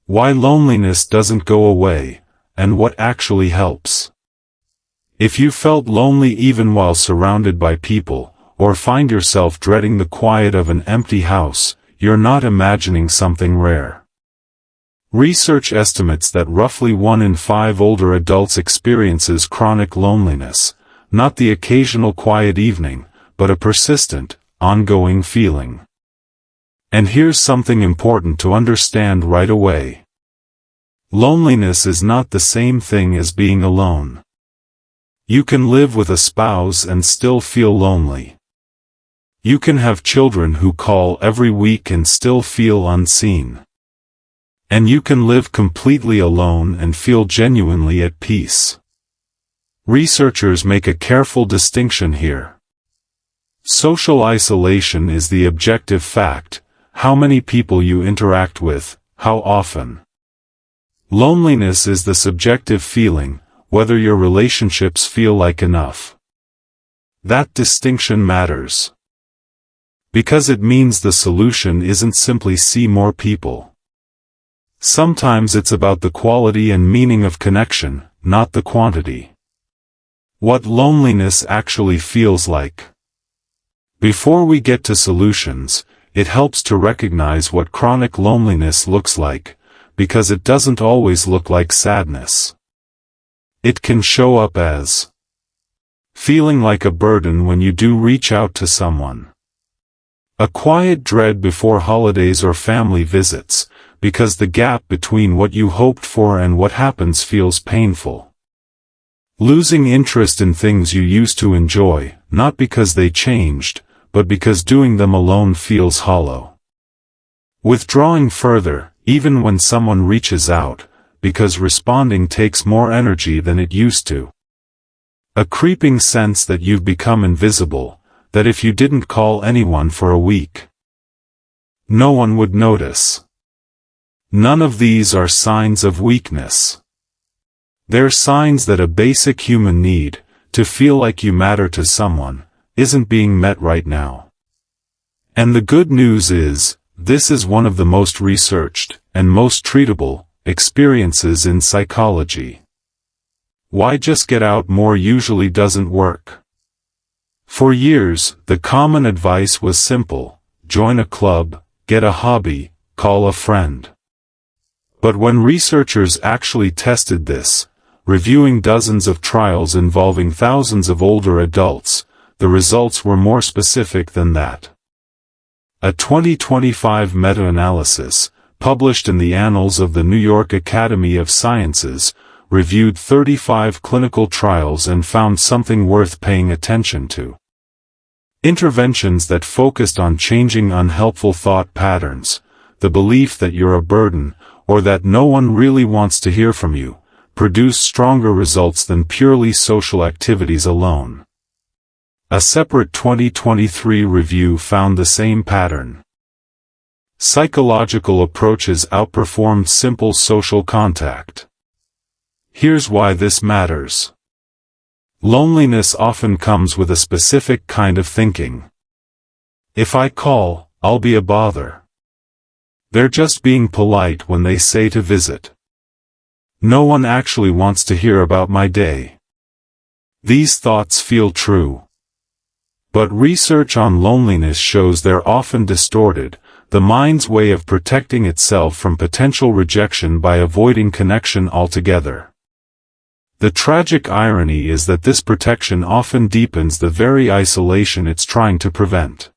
Why loneliness doesn't go away, and what actually helps. If you felt lonely even while surrounded by people, or find yourself dreading the quiet of an empty house, you're not imagining something rare. Research estimates that roughly 1 in 5 older adults experiences chronic loneliness, not the occasional quiet evening, but a persistent, ongoing feeling. And here's something important to understand right away. Loneliness is not the same thing as being alone. You can live with a spouse and still feel lonely. You can have children who call every week and still feel unseen. And you can live completely alone and feel genuinely at peace. Researchers make a careful distinction here. Social isolation is the objective fact, how many people you interact with, how often. Loneliness is the subjective feeling, whether your relationships feel like enough. That distinction matters. Because it means the solution isn't simply see more people. Sometimes it's about the quality and meaning of connection, not the quantity. What loneliness actually feels like. Before we get to solutions, it helps to recognize what chronic loneliness looks like, because it doesn't always look like sadness. It can show up as feeling like a burden when you do reach out to someone. A quiet dread before holidays or family visits, because the gap between what you hoped for and what happens feels painful. Losing interest in things you used to enjoy, not because they changed, but because doing them alone feels hollow. Withdrawing further, even when someone reaches out, because responding takes more energy than it used to. A creeping sense that you've become invisible, that if you didn't call anyone for a week, no one would notice. None of these are signs of weakness. They're signs that a basic human need, to feel like you matter to someone, isn't being met right now. And the good news is, this is one of the most researched, and most treatable, experiences in psychology. Why just get out more usually doesn't work. For years, the common advice was simple: join a club, get a hobby, call a friend. But when researchers actually tested this, reviewing dozens of trials involving thousands of older adults, the results were more specific than that. A 2025 meta-analysis, published in the Annals of the New York Academy of Sciences, reviewed 35 clinical trials and found something worth paying attention to. Interventions that focused on changing unhelpful thought patterns, the belief that you're a burden, or that no one really wants to hear from you, produce stronger results than purely social activities alone. A separate 2023 review found the same pattern. Psychological approaches outperformed simple social contact. Here's why this matters. Loneliness often comes with a specific kind of thinking. If I call, I'll be a bother. They're just being polite when they say to visit. No one actually wants to hear about my day. These thoughts feel true. But research on loneliness shows they're often distorted, the mind's way of protecting itself from potential rejection by avoiding connection altogether. The tragic irony is that this protection often deepens the very isolation it's trying to prevent.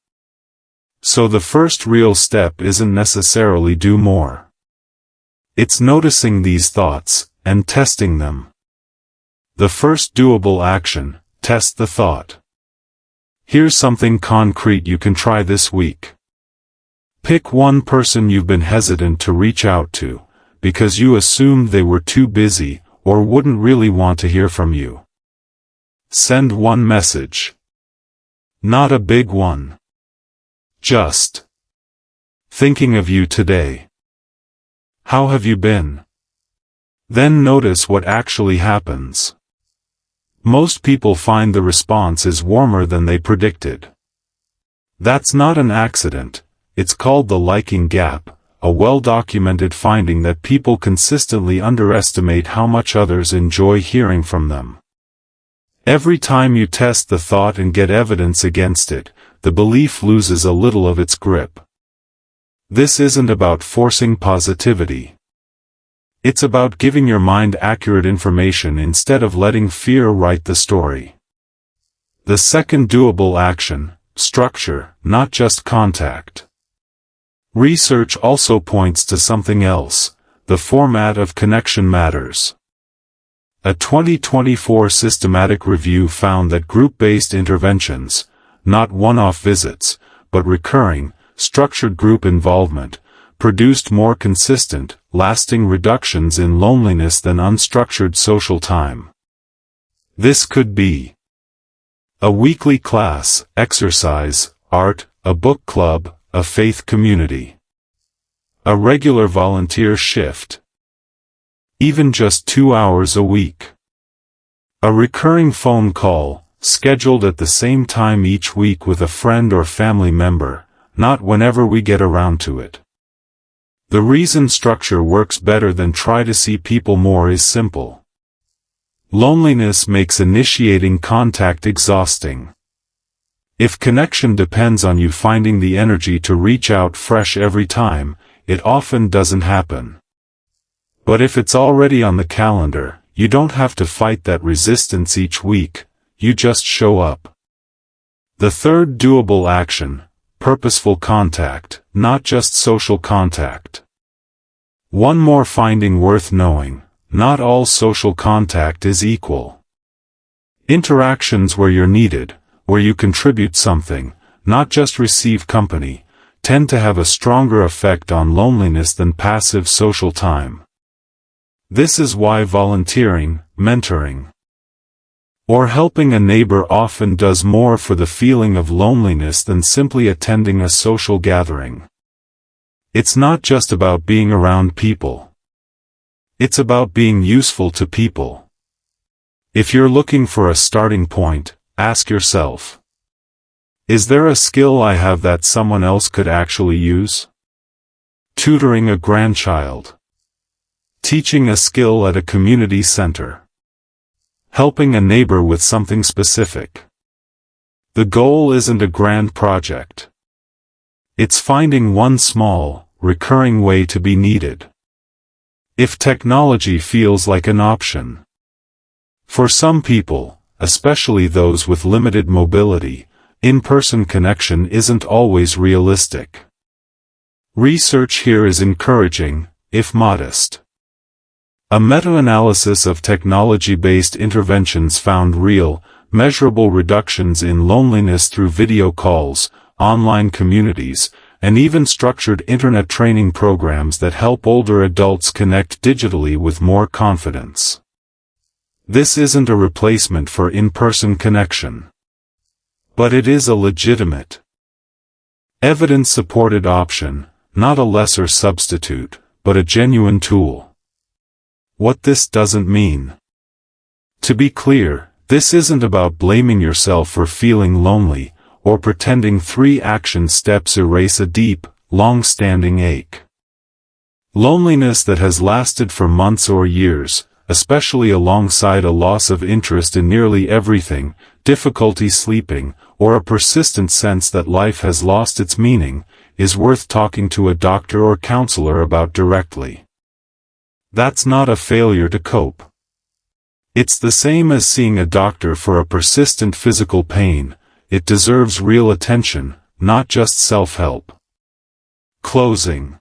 So the first real step isn't necessarily do more. It's noticing these thoughts, and testing them. The first doable action: test the thought. Here's something concrete you can try this week. Pick one person you've been hesitant to reach out to, because you assumed they were too busy, or wouldn't really want to hear from you. Send one message. Not a big one. Just thinking of you today. How have you been? Then notice what actually happens. Most people find the response is warmer than they predicted. That's not an accident, it's called the liking gap, a well-documented finding that people consistently underestimate how much others enjoy hearing from them. Every time you test the thought and get evidence against it, the belief loses a little of its grip. This isn't about forcing positivity. It's about giving your mind accurate information instead of letting fear write the story. The second doable action: structure, not just contact. Research also points to something else: the format of connection matters. A 2024 systematic review found that group-based interventions, not one-off visits, but recurring, structured group involvement, produced more consistent, lasting reductions in loneliness than unstructured social time. This could be a weekly class, exercise, art, a book club, a faith community, a regular volunteer shift, even just 2 hours a week, a recurring phone call, scheduled at the same time each week with a friend or family member, not whenever we get around to it. The reason structure works better than try to see people more is simple. Loneliness makes initiating contact exhausting. If connection depends on you finding the energy to reach out fresh every time, it often doesn't happen. But if it's already on the calendar, you don't have to fight that resistance each week, you just show up. The third doable action: purposeful contact, not just social contact. One more finding worth knowing: not all social contact is equal. Interactions where you're needed, where you contribute something, not just receive company, tend to have a stronger effect on loneliness than passive social time. This is why volunteering, mentoring, or helping a neighbor often does more for the feeling of loneliness than simply attending a social gathering. It's not just about being around people. It's about being useful to people. If you're looking for a starting point, ask yourself: is there a skill I have that someone else could actually use? Tutoring a grandchild. Teaching a skill at a community center. Helping a neighbor with something specific. The goal isn't a grand project. It's finding one small, recurring way to be needed. If technology feels like an option. For some people, especially those with limited mobility, in-person connection isn't always realistic. Research here is encouraging, if modest. A meta-analysis of technology-based interventions found real, measurable reductions in loneliness through video calls, online communities, and even structured internet training programs that help older adults connect digitally with more confidence. This isn't a replacement for in-person connection. But it is a legitimate, evidence-supported option, not a lesser substitute, but a genuine tool. What this doesn't mean. To be clear, this isn't about blaming yourself for feeling lonely, or pretending 3 action steps erase a deep, long-standing ache. Loneliness that has lasted for months or years, especially alongside a loss of interest in nearly everything, difficulty sleeping, or a persistent sense that life has lost its meaning, is worth talking to a doctor or counselor about directly. That's not a failure to cope. It's the same as seeing a doctor for a persistent physical pain. It deserves real attention, not just self-help. Closing.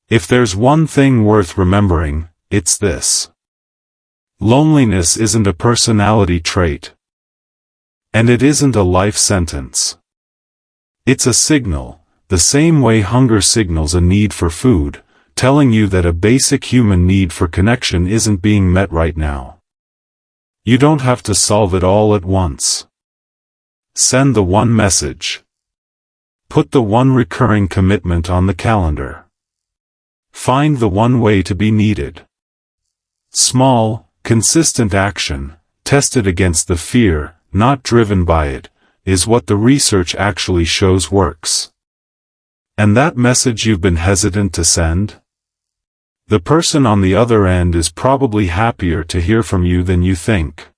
If there's one thing worth remembering, it's this. Loneliness isn't a personality trait. And it isn't a life sentence. It's a signal, the same way hunger signals a need for food, telling you that a basic human need for connection isn't being met right now. You don't have to solve it all at once. Send the one message. Put the one recurring commitment on the calendar. Find the one way to be needed. Small, consistent action, tested against the fear, not driven by it, is what the research actually shows works. And that message you've been hesitant to send? The person on the other end is probably happier to hear from you than you think.